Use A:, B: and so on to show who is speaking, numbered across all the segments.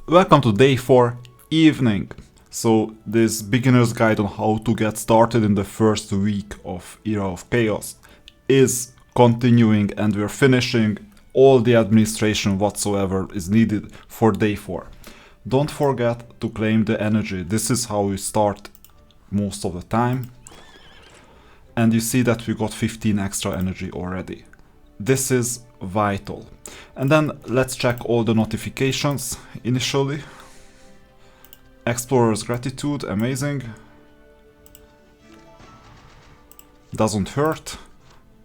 A: Welcome to day 4 evening. So this beginner's guide on how to get started in the first week of Era of Chaos is continuing, and we're finishing all the administration whatsoever is needed for day 4. Don't forget to claim the energy. This is how we start most of the time. And you see that we got 15 extra energy already. This is vital. And then let's check all the notifications initially. Explorer's Gratitude, amazing. Doesn't hurt.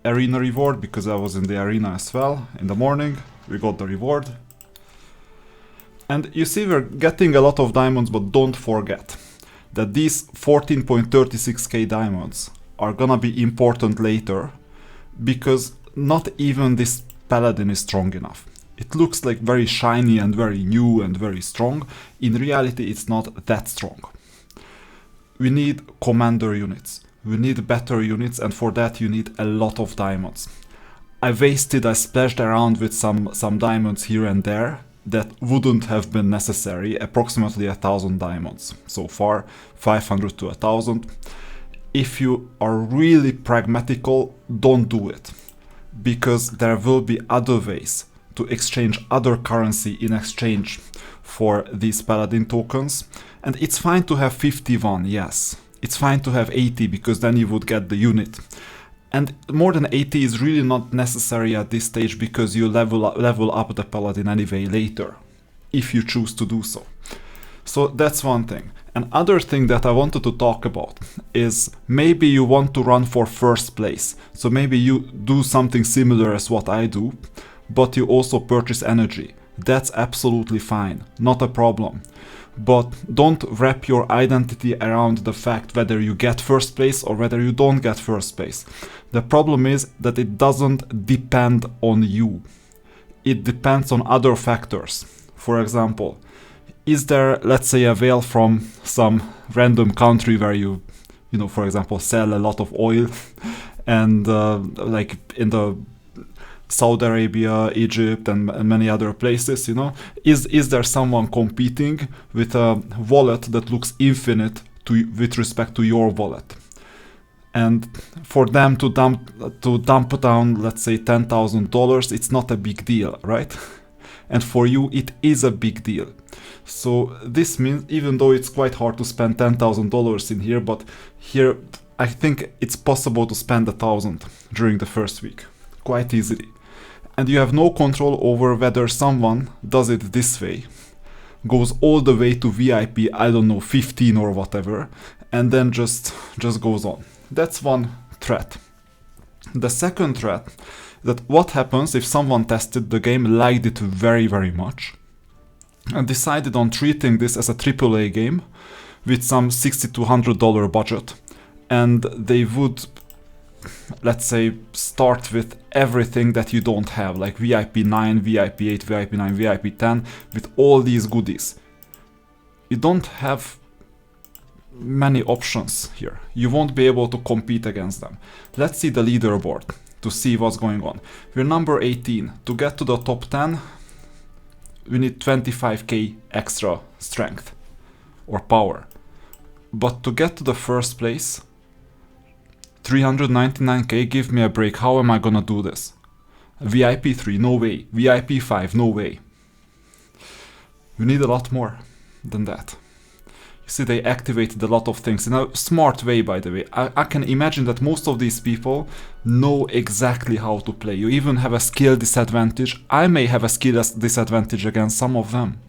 A: Arena reward, because I was in the arena as well in the morning. We got the reward. And you see we're getting a lot of diamonds, but don't forget that these 14.36k diamonds are gonna be important later, because not even this paladin is strong enough. It looks like very shiny and very new and very strong. In reality, it's not that strong. We need commander units. We need better units, and for that you need a lot of diamonds. I splashed around with some diamonds here and there that wouldn't have been necessary, approximately 1,000 diamonds. So far, 500 to 1,000. If you are really pragmatical, don't do it, because there will be other ways to exchange other currency in exchange for these paladin tokens. And it's fine to have 51, yes. It's fine to have 80, because then you would get the unit. And more than 80 is really not necessary at this stage, because you level up the paladin anyway later, if you choose to do so. So that's one thing. Another thing that I wanted to talk about is maybe you want to run for first place. So maybe you do something similar as what I do, but you also purchase energy. That's absolutely fine, not a problem. But don't wrap your identity around the fact whether you get first place or whether you don't get first place. The problem is that it doesn't depend on you. It depends on other factors. For example, is there, let's say, a whale from some random country where you for example, sell a lot of oil, and like in the Saudi Arabia, Egypt, and many other places, is there someone competing with a wallet that looks infinite with respect to your wallet? And for them to dump down, let's say, $10,000, it's not a big deal, right? And for you, it is a big deal. So this means, even though it's quite hard to spend $10,000 in here, but here I think it's possible to spend 1,000 during the first week, quite easily. And you have no control over whether someone does it this way, goes all the way to VIP, I don't know, 15 or whatever, and then just goes on. That's one threat. The second threat, that what happens if someone tested the game, liked it very, very much, and decided on treating this as a AAA game with some $60 to $100 budget, and they would, let's say, start with everything that you don't have, like VIP 9, VIP 8, VIP 9, VIP 10, with all these goodies. You don't have many options here. You won't be able to compete against them. Let's see the leaderboard to see what's going on. We're number 18. To get to the top 10, we need 25k extra strength or power. But to get to the first place, 399k, give me a break. How am I gonna do this? VIP 3, no way. VIP 5, no way. You need a lot more than that. You see, they activated a lot of things in a smart way, by the way. I can imagine that most of these people know exactly how to play. You even have a skill disadvantage. I may have a skill disadvantage against some of them.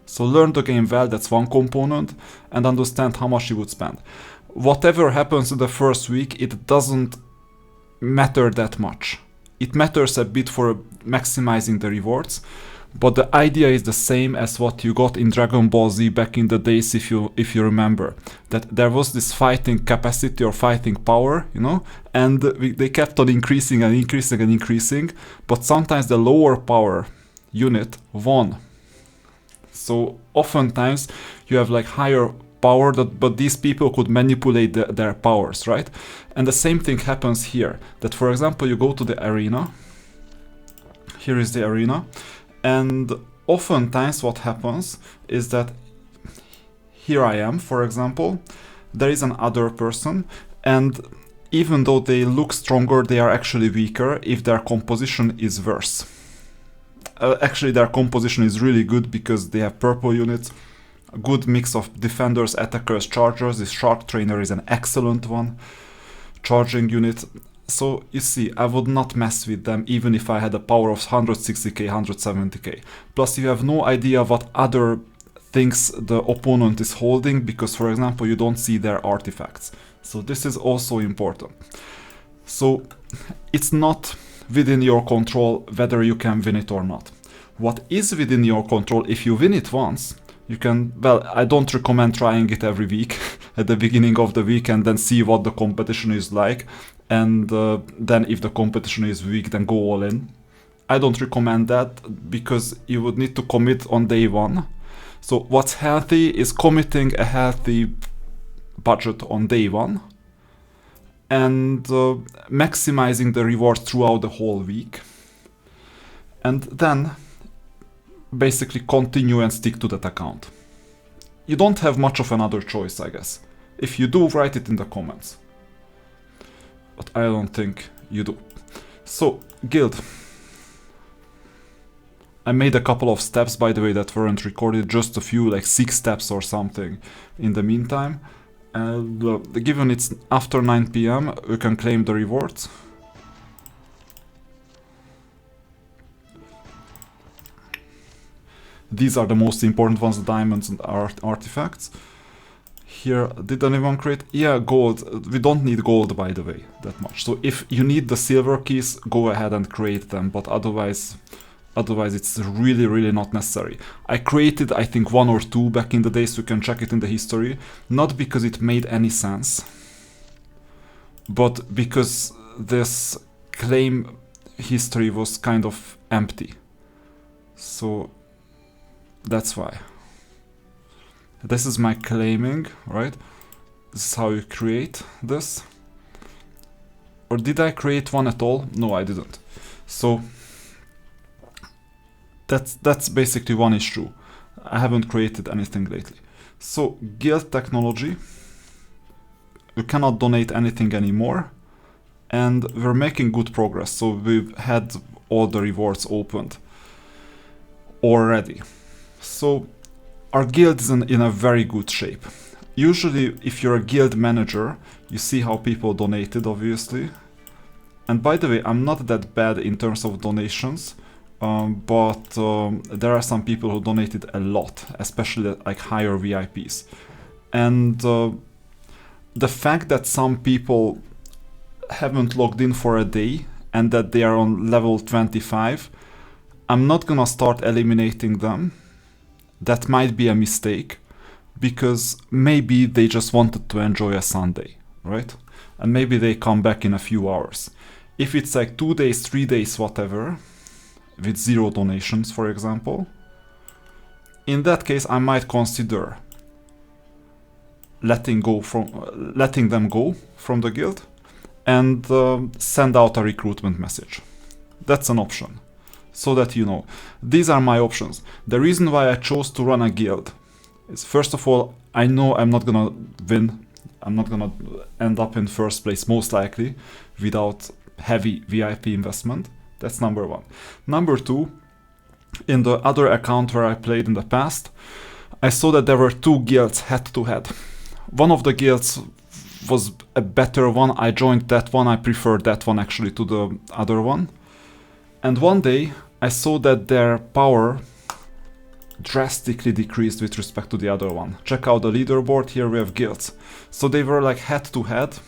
A: So learn the game well, that's one component, and understand how much you would spend. Whatever happens in the first week, it doesn't matter that much. It matters a bit for maximizing the rewards, but the idea is the same as what you got in Dragon Ball Z back in the days, if you remember. That there was this fighting capacity or fighting power, and they kept on increasing and increasing and increasing, but sometimes the lower power unit won. So oftentimes you have like higher power, but these people could manipulate their powers, right? And the same thing happens here, that for example you go to the arena, here is the arena, and oftentimes what happens is that here I am, for example, there is an other person, and even though they look stronger, they are actually weaker if their composition is worse. Actually, their composition is really good because they have purple units, a good mix of defenders, attackers, chargers. This Shark Trainer is an excellent one, charging unit. So you see, I would not mess with them even if I had a power of 160k, 170k. Plus you have no idea what other things the opponent is holding because, for example, you don't see their artifacts. So this is also important. So it's not within your control whether you can win it or not. What is within your control, if you win it once, you can, well, I don't recommend trying it every week at the beginning of the week and then see what the competition is like. And then if the competition is weak, then go all in. I don't recommend that because you would need to commit on day one. So what's healthy is committing a healthy budget on day one and maximizing the rewards throughout the whole week. And then basically continue and stick to that account. You don't have much of another choice, I guess. If you do, write it in the comments. But I don't think you do. So, guild. I made a couple of steps, by the way, that weren't recorded, just a few, like 6 steps or something in the meantime. And given it's after 9 PM, you can claim the rewards. These are the most important ones, the diamonds and artifacts. Here, did anyone create? Yeah, gold. We don't need gold, by the way, that much. So if you need the silver keys, go ahead and create them, but otherwise it's really, really not necessary. I created, I think, 1 or 2 back in the day, so you can check it in the history. Not because it made any sense, but because this claim history was kind of empty. So that's why. This is my claiming, right? This is how you create this. Or did I create one at all? No, I didn't. So that's basically one issue. I haven't created anything lately. So guild technology. You cannot donate anything anymore. And we're making good progress. So we've had all the rewards opened already. So our guild is in a very good shape. Usually, if you're a guild manager, you see how people donated, obviously. And by the way, I'm not that bad in terms of donations, but there are some people who donated a lot, especially like higher VIPs. And the fact that some people haven't logged in for a day and that they are on level 25, I'm not gonna start eliminating them. That might be a mistake, because maybe they just wanted to enjoy a Sunday, right? And maybe they come back in a few hours. If it's like 2 days, 3 days, whatever, with 0 donations, for example, in that case, I might consider letting them go from the guild and send out a recruitment message. That's an option. So that you know. These are my options. The reason why I chose to run a guild is, first of all, I know I'm not gonna win. I'm not gonna end up in first place, most likely, without heavy VIP investment. That's number 1. Number 2, in the other account where I played in the past, I saw that there were 2 guilds head to head. One of the guilds was a better one. I joined that one. I preferred that one actually to the other one. And one day, I saw that their power drastically decreased with respect to the other one. Check out the leaderboard, here we have guilds. So they were like head to head.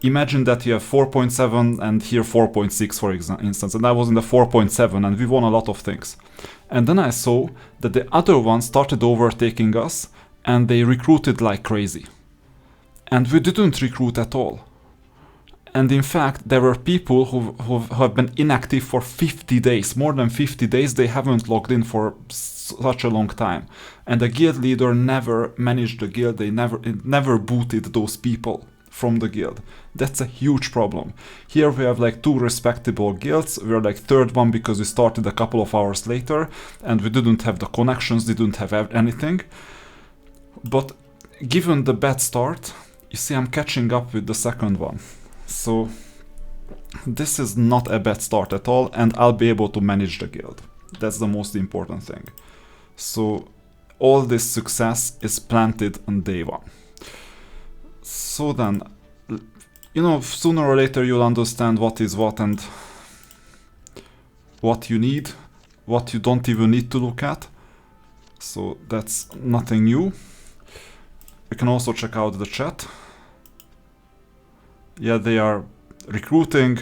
A: Imagine that you have 4.7 and here 4.6 for instance, and I was in the 4.7 and we won a lot of things. And then I saw that the other one started overtaking us and they recruited like crazy. And we didn't recruit at all. And in fact, there were people who have been inactive for 50 days. More than 50 days, they haven't logged in for such a long time. And the guild leader never managed the guild. They never booted those people from the guild. That's a huge problem. Here we have like 2 respectable guilds. We're like 3rd one because we started a couple of hours later and we didn't have the connections, didn't have anything. But given the bad start, you see I'm catching up with the 2nd one. So this is not a bad start at all, and I'll be able to manage the guild. That's the most important thing. So all this success is planted on day 1. So then, you know, sooner or later you'll understand what is what and what you need, what you don't even need to look at. So that's nothing new. We can also check out the chat. Yeah, they are recruiting.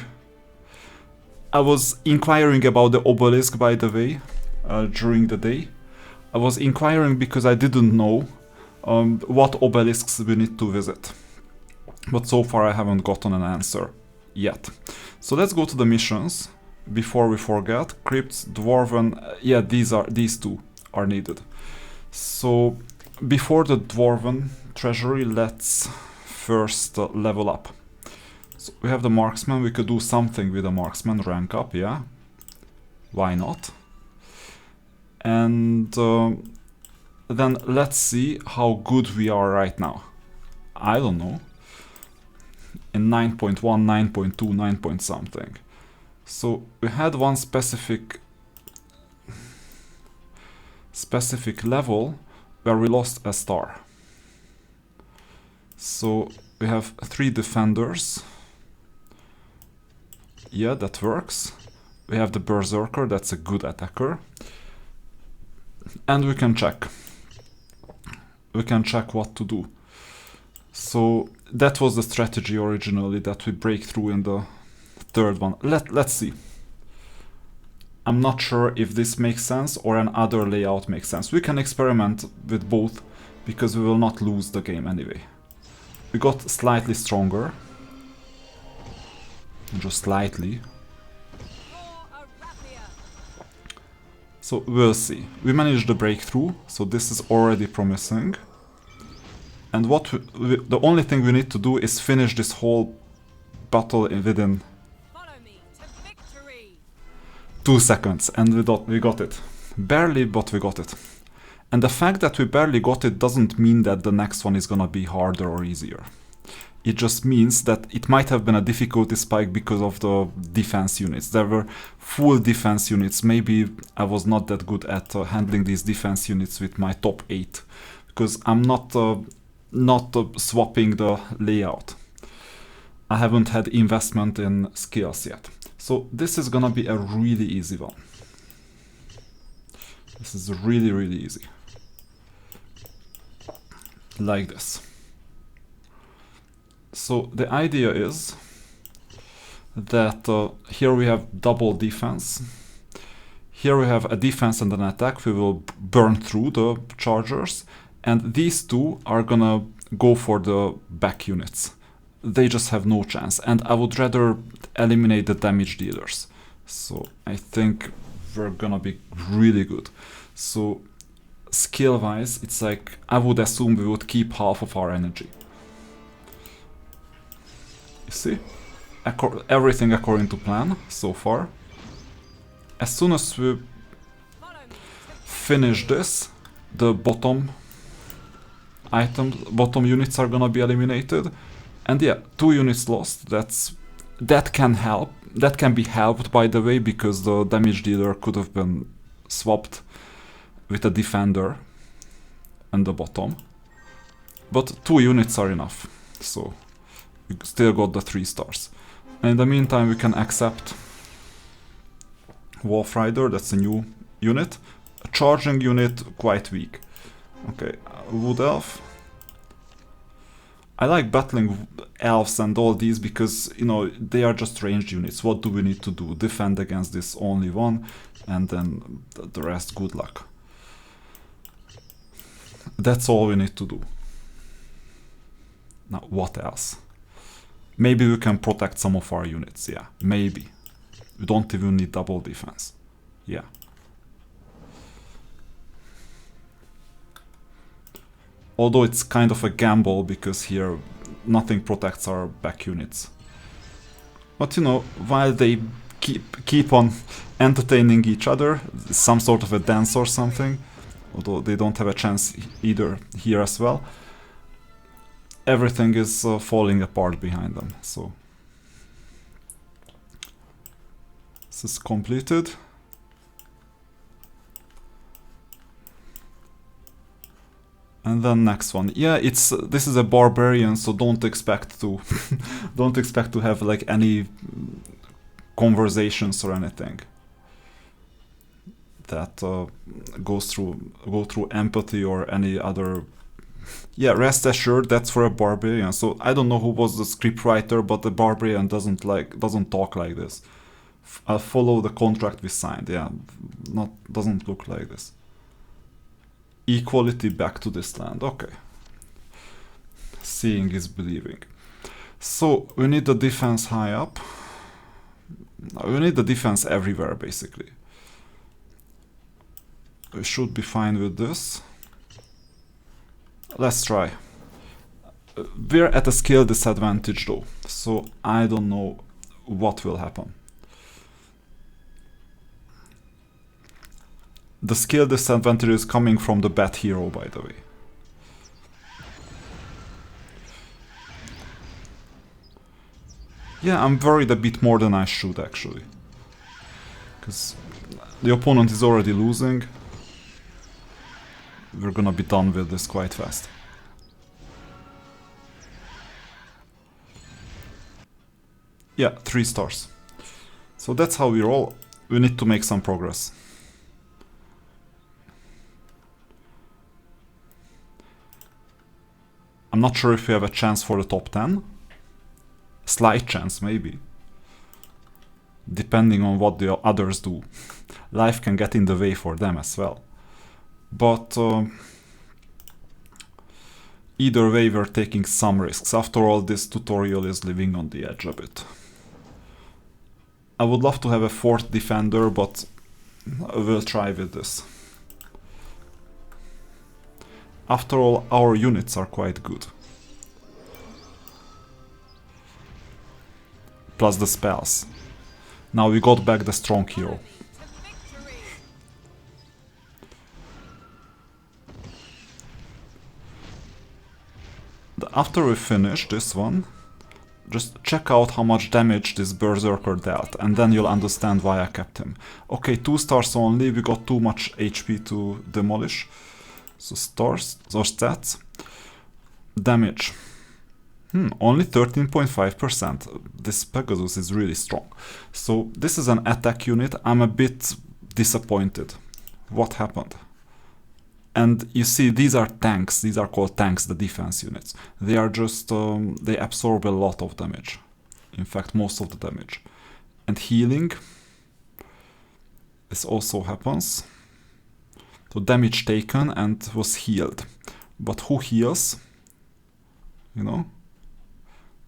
A: I was inquiring about the obelisk, by the way, during the day. I was inquiring because I didn't know what obelisks we need to visit. But so far I haven't gotten an answer yet. So let's go to the missions before we forget. Crypts, Dwarven, yeah, these 2 are needed. So before the Dwarven treasury, let's first level up. So we have the marksman. We could do something with the marksman, rank up, yeah. Why not? And then let's see how good we are right now. I don't know. In 9.1, 9.2, 9 point something. So we had one specific level where we lost a star. So we have 3 defenders. Yeah, that works. We have the berserker, that's a good attacker. And we can check. We can check what to do. So that was the strategy originally, that we break through in the 3rd one. Let's see. I'm not sure if this makes sense or another layout makes sense. We can experiment with both because we will not lose the game anyway. We got slightly stronger. Just slightly. So we'll see. We managed the breakthrough, so this is already promising. And what the only thing we need to do is finish this whole battle within 2 seconds, and we got it. Barely, but we got it. And the fact that we barely got it doesn't mean that the next one is gonna be harder or easier. It just means that it might have been a difficulty spike because of the defense units. There were full defense units. Maybe I was not that good at handling these defense units with my top 8. Because I'm not swapping the layout. I haven't had investment in skills yet. So this is gonna be a really easy one. This is really, really easy. Like this. So the idea is that here we have double defense. Here we have a defense and an attack. We will burn through the chargers. And these 2 are gonna go for the back units. They just have no chance. And I would rather eliminate the damage dealers. So I think we're gonna be really good. So skill-wise, it's like I would assume we would keep half of our energy. You see? Everything according to plan so far. As soon as we finish this, the bottom units are gonna be eliminated. And yeah, 2 units lost. That can help. That can be helped, by the way, because the damage dealer could have been swapped with a defender and the bottom. But 2 units are enough. So we still got the 3 stars. And in the meantime, we can accept Wolf Rider. That's a new unit. A charging unit, quite weak. Okay, Wood Elf. I like battling elves and all these because, you know, they are just ranged units. What do we need to do? Defend against this only one, and then the rest, good luck. That's all we need to do. Now, what else? Maybe we can protect some of our units, yeah, maybe. We don't even need double defense, yeah. Although it's kind of a gamble because here nothing protects our back units. But you know, while they keep on entertaining each other, some sort of a dance or something, although they don't have a chance either here as well, everything is falling apart behind them. So this is completed. And then next one, yeah, this is a barbarian, so don't expect to don't expect to have like any conversations or anything that go through empathy or any other. Yeah, rest assured, that's for a barbarian. So I don't know who was the scriptwriter, but the barbarian doesn't talk like this. I'll follow the contract we signed. Yeah, doesn't look like this. Equality back to this land. Okay. Seeing is believing. So we need the defense high up. We need the defense everywhere, basically. We should be fine with this. Let's try. We're at a skill disadvantage though, so I don't know what will happen. The skill disadvantage is coming from the bad hero, by the way. Yeah, I'm worried a bit more than I should, actually. Because the opponent is already losing. We're gonna be done with this quite fast. Yeah, 3 stars. So that's how we roll. We need to make some progress. I'm not sure if we have a chance for the top 10. Slight chance, maybe. Depending on what the others do. Life can get in the way for them as well. But either way, we're taking some risks. After all, this tutorial is living on the edge a bit. I would love to have a 4th defender, but I will try with this. After all, our units are quite good. Plus the spells. Now we got back the strong hero. After we finish this one, just check out how much damage this berserker dealt, and then you'll understand why I kept him. Okay, 2 stars only, we got too much HP to demolish. So stars, or stats. Damage. Only 13.5%. This Pegasus is really strong. So this is an attack unit. I'm a bit disappointed. What happened? And you see, these are tanks. These are called tanks, the defense units. They are just, they absorb a lot of damage. In fact, most of the damage. And healing. This also happens. So damage taken and was healed. But who heals? You know?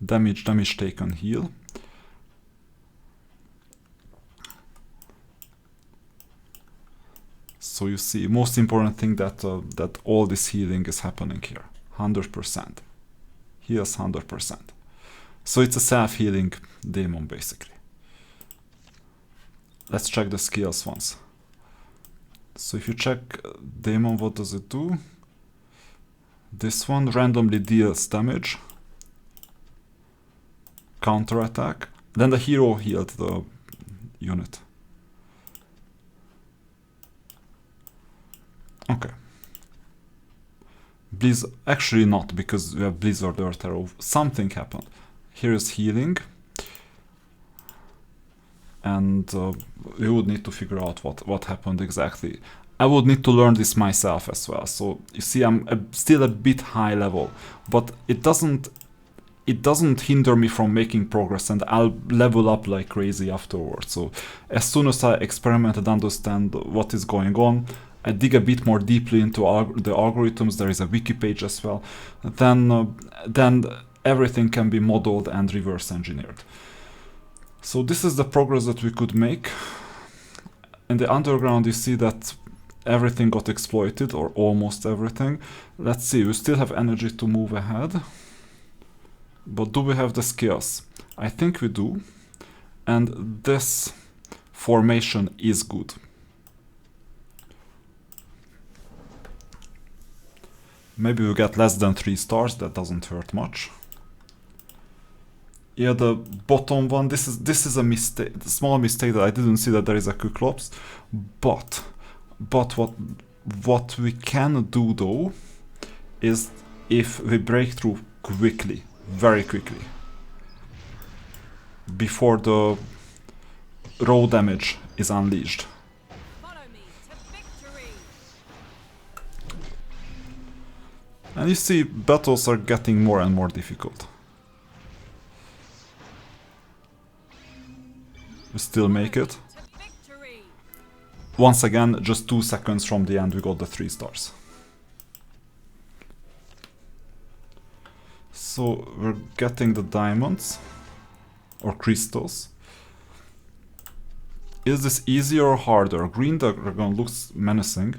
A: Damage taken, heal. So you see, most important thing that that all this healing is happening here. 100%. Heals 100%. So it's a self-healing demon, basically. Let's check the skills once. So if you check demon, what does it do? This one randomly deals damage. Counterattack. Then the hero healed the unit. Okay. Actually not, because we have Blizzard Earth Arrow. Something happened. Here is healing. And we would need to figure out what happened exactly. I would need to learn this myself as well. So you see, I'm still a bit high level, but it doesn't hinder me from making progress, and I'll level up like crazy afterwards. So as soon as I experiment and understand what is going on, I dig a bit more deeply into the algorithms. There is a wiki page as well. Then everything can be modeled and reverse engineered. So this is the progress that we could make. In the underground, you see that everything got exploited, or almost everything. Let's see, we still have energy to move ahead. But do we have the skills? I think we do. And this formation is good. Maybe we get less than 3 stars, that doesn't hurt much. Yeah, the bottom one, this is a mistake, a small mistake that I didn't see that there is a Cyclops. But what we can do though is if we break through quickly, very quickly, before the raw damage is unleashed. And you see, battles are getting more and more difficult. We still make it. Once again, just 2 seconds from the end, we got the 3 stars. So we're getting the diamonds or crystals. Is this easier or harder? Green dragon looks menacing.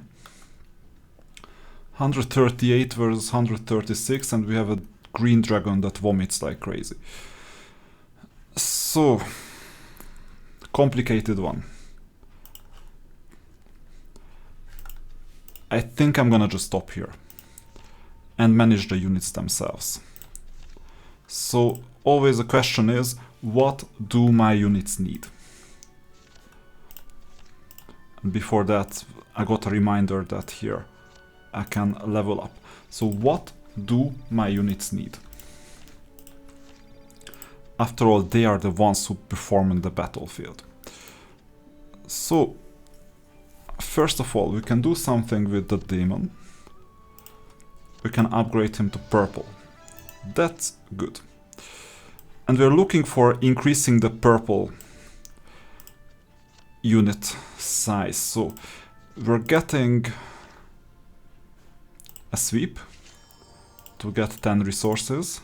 A: 138 versus 136, and we have a green dragon that vomits like crazy. So, complicated one. I think I'm gonna just stop here and manage the units themselves. So, always the question is, what do my units need? And before that, I got a reminder that here I can level up. So what do my units need? After all, they are the ones who perform in the battlefield. So, first of all, we can do something with the demon. We can upgrade him to purple. That's good. And we're looking for increasing the purple unit size. So, we're getting a sweep to get 10 resources.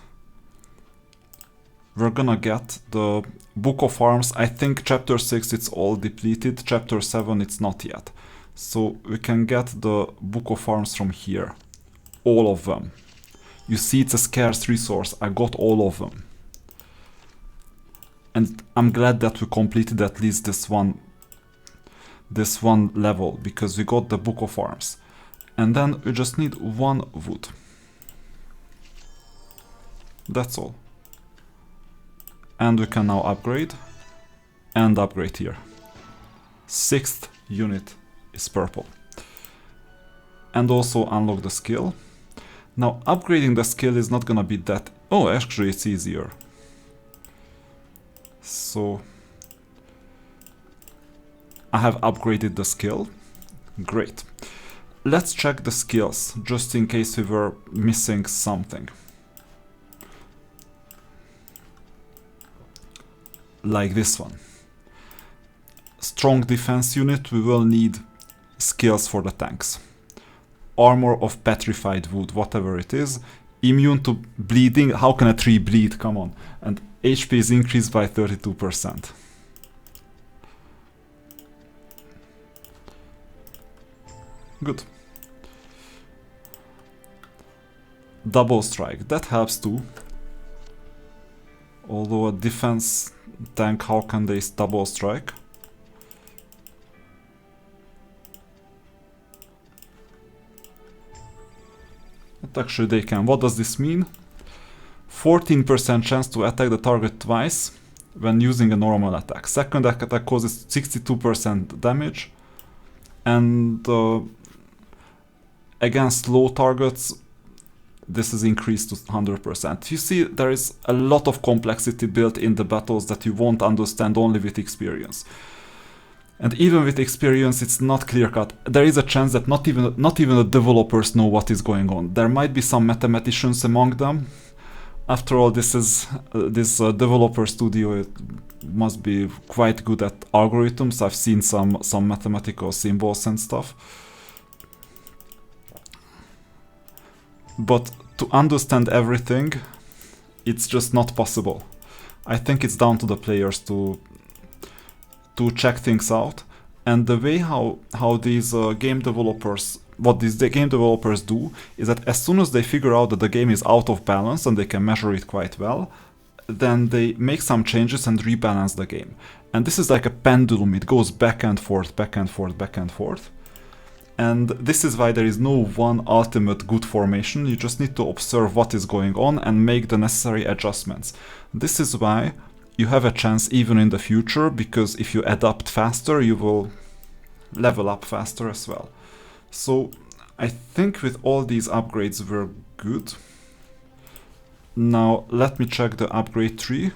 A: We're gonna get the Book of Arms. I think chapter 6 it's all depleted, chapter 7 it's not yet. So we can get the Book of Arms from here. All of them. You see, it's a scarce resource. I got all of them. And I'm glad that we completed at least this one level, because we got the Book of Arms. And then we just need 1 wood. That's all. And we can now upgrade. And upgrade here. 6th unit is purple. And also unlock the skill. Now upgrading the skill is not gonna be that... Oh, actually it's easier. So... I have upgraded the skill. Great. Let's check the skills, just in case we were missing something. Like this one. Strong defense unit, we will need skills for the tanks. Armor of petrified wood, whatever it is. Immune to bleeding, how can a tree bleed? Come on. And HP is increased by 32%. Good. Double strike, that helps too. Although a defense tank, how can they double strike? But actually they can. What does this mean? 14% chance to attack the target twice when using a normal attack. Second attack causes 62% damage. And against low targets, this is increased to 100%. You see, there is a lot of complexity built in the battles that you won't understand only with experience. And even with experience, it's not clear-cut. There is a chance that not even the developers know what is going on. There might be some mathematicians among them. After all, this is this developer studio. It must be quite good at algorithms. I've seen some mathematical symbols and stuff. But to understand everything, it's just not possible. I think it's down to the players to check things out And the way how these game developers, what these game developers do is that as soon as they figure out that the game is out of balance and they can measure it quite well, then they make some changes and rebalance the game. And this is like a pendulum, it goes back and forth, back and forth, back and forth. And this is why there is no one ultimate good formation, you just need to observe what is going on and make the necessary adjustments. This is why you have a chance even in the future, because if you adapt faster, you will level up faster as well. So I think with all these upgrades we're good. Now let me check the upgrade tree,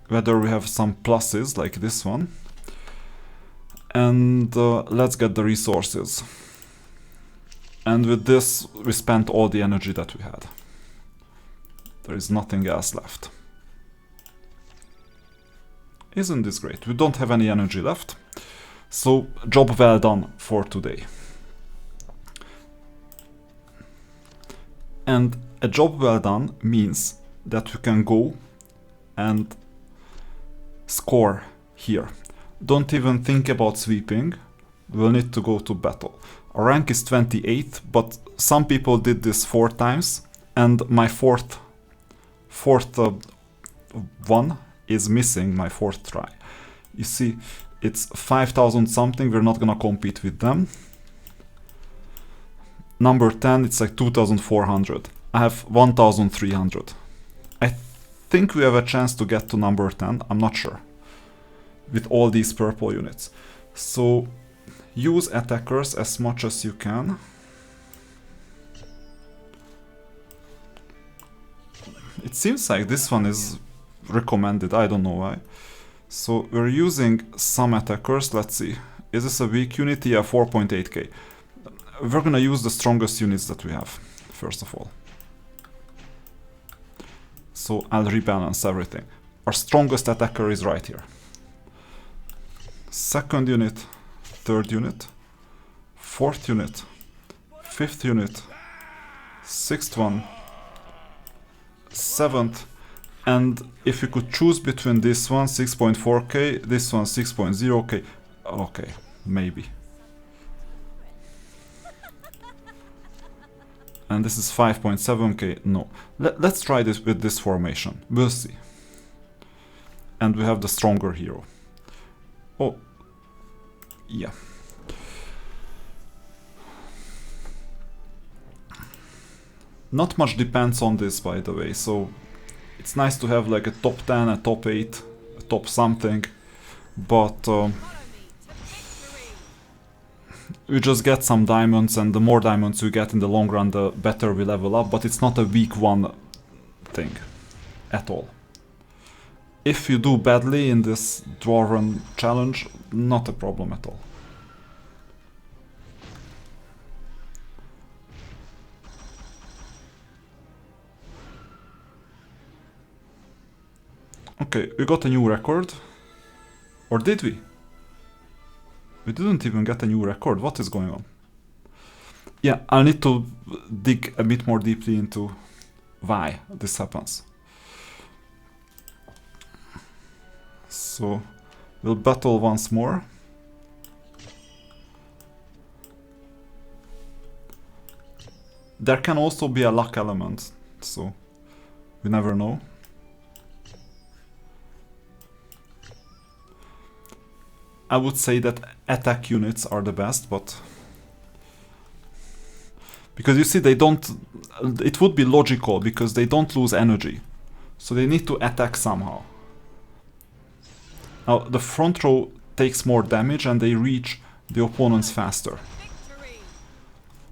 A: whether we have some pluses like this one. And let's get the resources. And with this we spent all the energy that we had. There is nothing else left. Isn't this great? We don't have any energy left. So job well done for today. And a job well done means that we can go and score here. Don't even think about sweeping, we'll need to go to battle. Our rank is 28, but some people did this 4 times, and my fourth one is missing, my 4th try. You see, it's 5,000 something, we're not gonna compete with them. Number 10, it's like 2,400. I have 1,300. I think we have a chance to get to number 10, I'm not sure, with all these purple units. So use attackers as much as you can. It seems like this one is recommended, I don't know why. So we're using some attackers, let's see. Is this a weak unit? Yeah, 4.8k. We're gonna use the strongest units that we have, first of all. So I'll rebalance everything. Our strongest attacker is right here. 2nd unit, 3rd unit, 4th unit, 5th unit, 6th one, 7th, and if you could choose between this one 6.4k, this one 6.0k, okay, maybe. And this is 5.7k, no. Let's try this with this formation, we'll see. And we have the stronger hero. Oh, yeah. Not much depends on this, by the way, so it's nice to have like a top 10, a top 8, a top something, but we just get some diamonds, and the more diamonds we get in the long run, the better we level up, but it's not a week 1 thing at all. If you do badly in this Dwarven challenge, not a problem at all. Okay, we got a new record. Or did we? We didn't even get a new record. What is going on? Yeah, I need to dig a bit more deeply into why this happens. So we'll battle once more. There can also be a luck element, so we never know. I would say that attack units are the best, but because you see they don't, it would be logical because they don't lose energy, so they need to attack somehow. Now the front row takes more damage and they reach the opponents faster.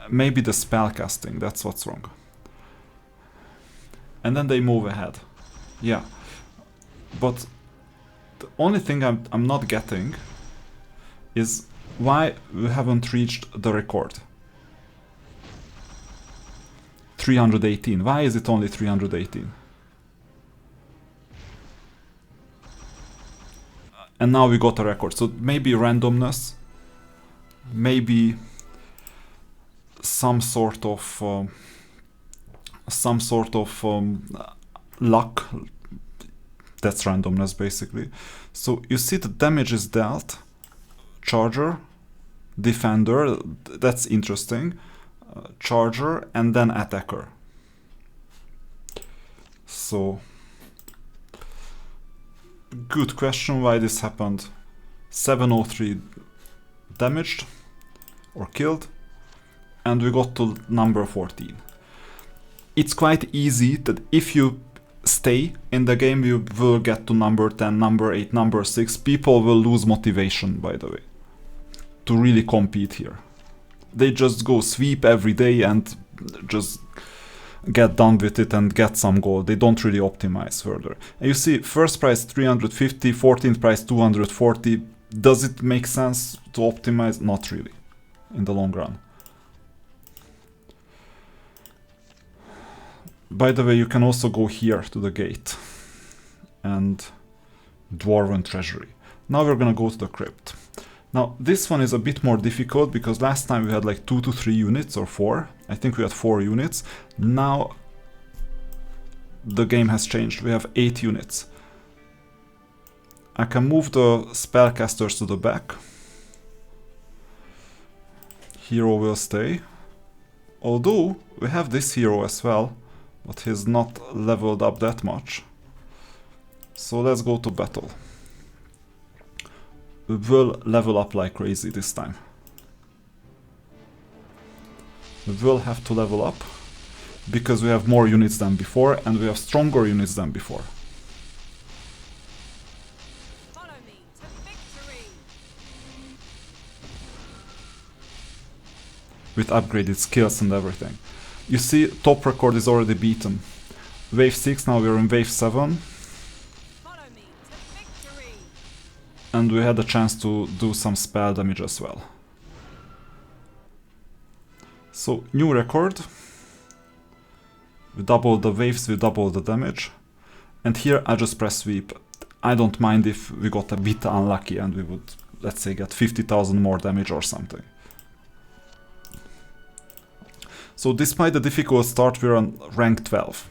A: Maybe the spell casting, that's what's wrong. And then they move ahead. Yeah. But the only thing I'm not getting is why we haven't reached the record. 318. Why is it only 318? And now we got a record. So maybe randomness, maybe some sort of luck. That's randomness basically. So you see the damage is dealt. Charger, defender, that's interesting. Charger and then attacker. So good question why this happened. 703 damaged or killed, and we got to number 14. It's quite easy that if you stay in the game, you will get to number 10, number 8, number 6. People will lose motivation, by the way, to really compete here. They just go sweep every day and just get done with it and get some gold. They don't really optimize further. And you see, first prize 350, 14th prize 240. Does it make sense to optimize? Not really, in the long run. By the way, you can also go here to the gate and Dwarven Treasury. Now we're gonna go to the crypt. Now this one is a bit more difficult because last time we had like 2 to 3 units or 4. I think we had 4 units. Now the game has changed. We have 8 units. I can move the spellcasters to the back. Hero will stay. Although we have this hero as well, but he's not leveled up that much. So let's go to battle. We will level up like crazy this time. We will have to level up because we have more units than before and we have stronger units than before.
B: Follow me to victory.
A: With upgraded skills and everything. You see, top record is already beaten. Wave 6, now we're in wave 7.
B: Follow me to victory.
A: And we had a chance to do some spell damage as well. So, new record. We double the waves, we double the damage. And here I just press sweep. I don't mind if we got a bit unlucky and we would, let's say, get 50,000 more damage or something. So despite the difficult start, we're on rank 12.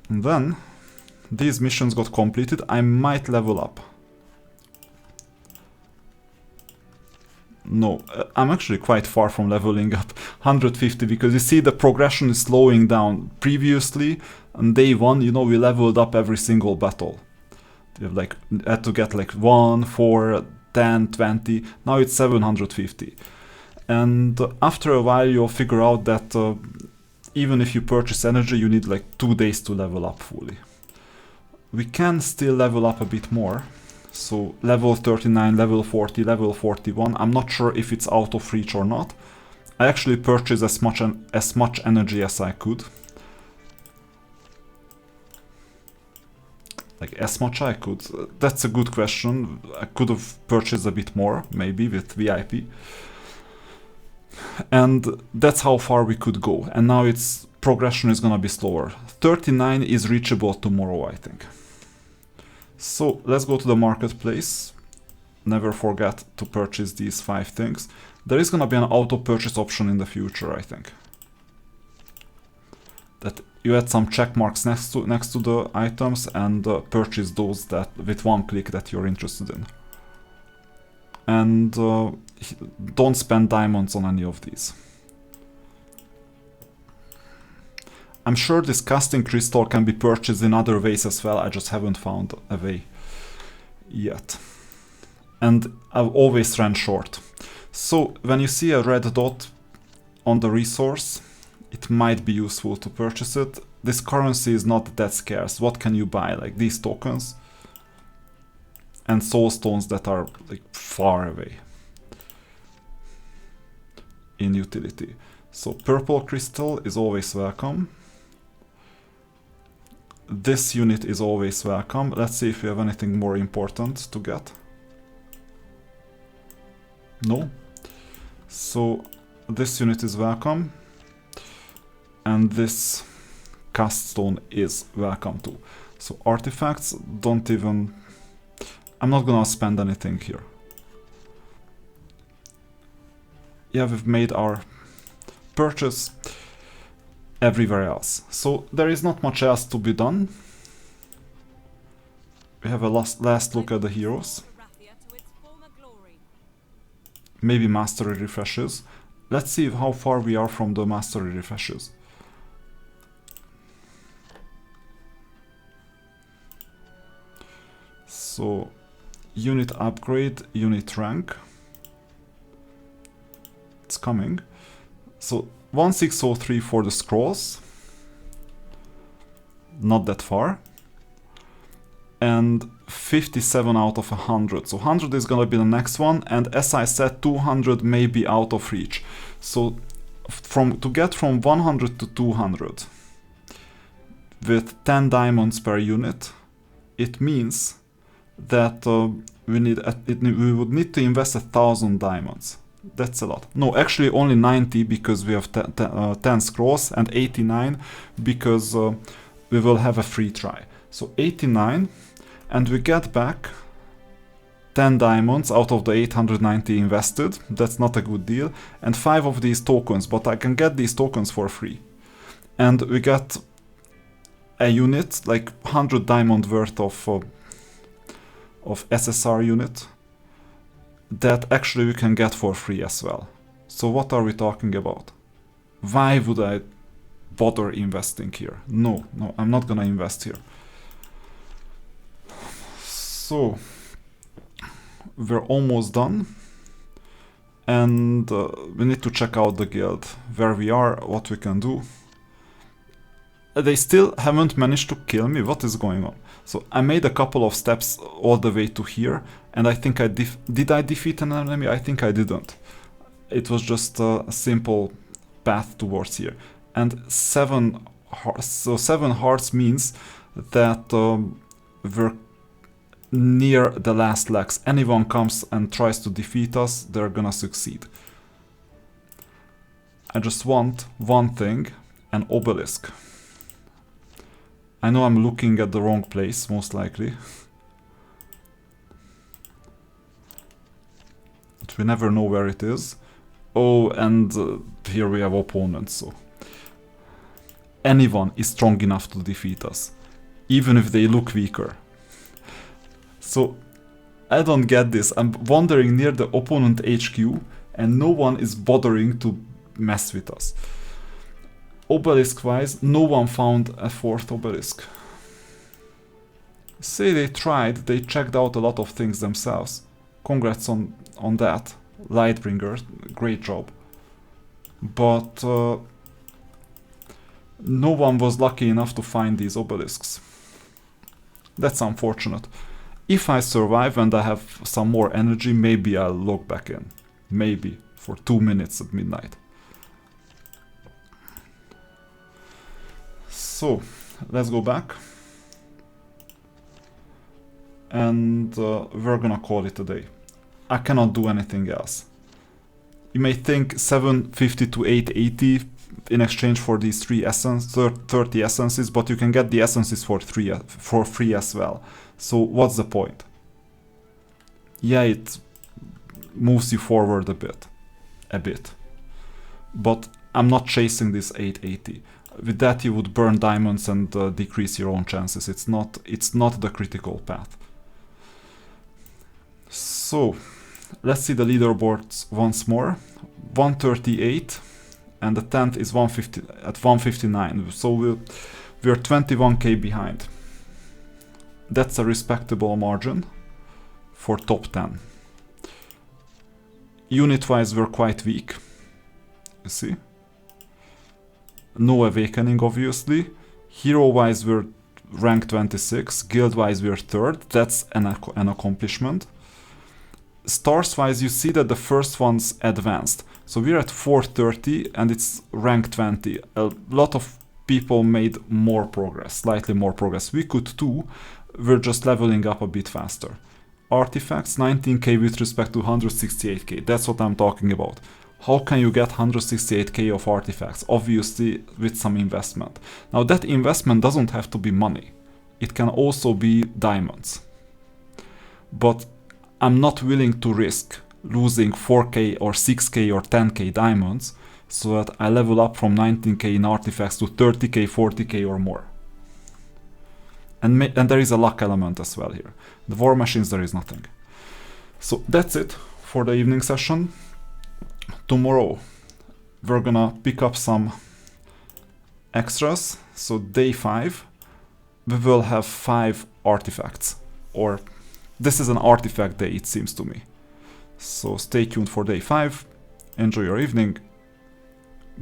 A: And then, these missions got completed. I might level up. No, I'm actually quite far from leveling up. 150, because you see the progression is slowing down. Previously, on day 1, you know, we leveled up every single battle. We have like, had to get like 1, 4, 10, 20. Now it's 750. And after a while you'll figure out that even if you purchase energy, you need like 2 days to level up fully. We can still level up a bit more. So level 39, level 40, level 41. I'm not sure if it's out of reach or not. I actually purchased as much energy as I could. Like as much I could. That's a good question. I could have purchased a bit more, maybe with VIP. And that's how far we could go. And now its progression is gonna be slower. 39 is reachable tomorrow, I think. So let's go to the marketplace. Never forget to purchase these 5 things. There is gonna be an auto purchase option in the future, I think. That you add some check marks next to the items and purchase those that with 1 click that you're interested in. And don't spend diamonds on any of these. I'm sure this casting crystal can be purchased in other ways as well, I just haven't found a way yet. And I've always ran short. So when you see a red dot on the resource, it might be useful to purchase it. This currency is not that scarce. What can you buy? Like these tokens and soul stones that are like far away in utility. So purple crystal is always welcome. This unit is always welcome. Let's see if we have anything more important to get. No. So this unit is welcome. And this cast stone is welcome too. So artifacts, don't even... I'm not gonna spend anything here. Yeah, we've made our purchase. everywhere else. So there is not much else to be done. We have a last look at the heroes.
B: Rathia to its former glory.
A: Maybe mastery refreshes. Let's see how far we are from the mastery refreshes. So, unit upgrade, unit rank. It's coming. So, 1603 for the scrolls. Not that far. And 57 out of 100. So 100 is gonna be the next one, and as I said, 200 may be out of reach. So to get from 100 to 200 with 10 diamonds per unit, it means that we would need to invest 1,000 diamonds. That's a lot. No, actually only 90 because we have 10 scrolls, and 89 because we will have a free try. So 89, and we get back 10 diamonds out of the 890 invested. That's not a good deal. And 5 of these tokens, but I can get these tokens for free. And we get a unit, like 100 diamond worth of SSR unit that actually we can get for free as well. So what are we talking about? Why would I bother investing here? No, I'm not gonna invest here. So we're almost done, and we need to check out the guild, where we are, what we can do. They still haven't managed to kill me. What is going on? So I made a couple of steps all the way to here, and I think did I defeat an enemy? I think I didn't. It was just a simple path towards here. And 7 hearts. So 7 hearts means that we're near the last legs. Anyone comes and tries to defeat us, they're gonna succeed. I just want one thing, an obelisk. I know I'm looking at the wrong place, most likely. But we never know where it is. Oh, and here we have opponents, so anyone is strong enough to defeat us, even if they look weaker. So I don't get this. I'm wandering near the opponent HQ and no one is bothering to mess with us. Obelisk wise, no one found a 4th obelisk. Say they tried, they checked out a lot of things themselves. Congrats on that. Lightbringer, great job. But no one was lucky enough to find these obelisks. That's unfortunate. If I survive and I have some more energy, maybe I'll log back in. Maybe, for 2 minutes at midnight. So, let's go back. And we're gonna call it a day. I cannot do anything else. You may think 750 to 880 in exchange for these 30 essences, but you can get the essences for free as well. So what's the point? Yeah, it moves you forward a bit. But I'm not chasing this 880. With that you would burn diamonds and decrease your own chances. It's not the critical path. So let's see the leaderboards once more. 138 and the 10th is 159. So we're 21k behind. That's a respectable margin for top 10. Unit-wise, we're quite weak. You see? No awakening, obviously. Hero-wise, we're rank 26. Guild-wise, we're 3rd. That's an accomplishment. Stars-wise, you see that the first one's advanced. So we're at 430 and it's rank 20. A lot of people made more progress, slightly more progress. We could too. We're just leveling up a bit faster. Artifacts, 19k with respect to 168k. That's what I'm talking about. How can you get 168k of artifacts? Obviously with some investment. Now that investment doesn't have to be money. It can also be diamonds. But I'm not willing to risk losing 4k or 6k or 10k diamonds so that I level up from 19k in artifacts to 30k, 40k or more. And there is a luck element as well here. The war machines, there is nothing. So that's it for the evening session. Tomorrow we're gonna pick up some extras. So day 5 we will have 5 artifacts, or this is an artifact day, it seems to me. So stay tuned for day 5. Enjoy your evening.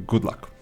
A: Good luck.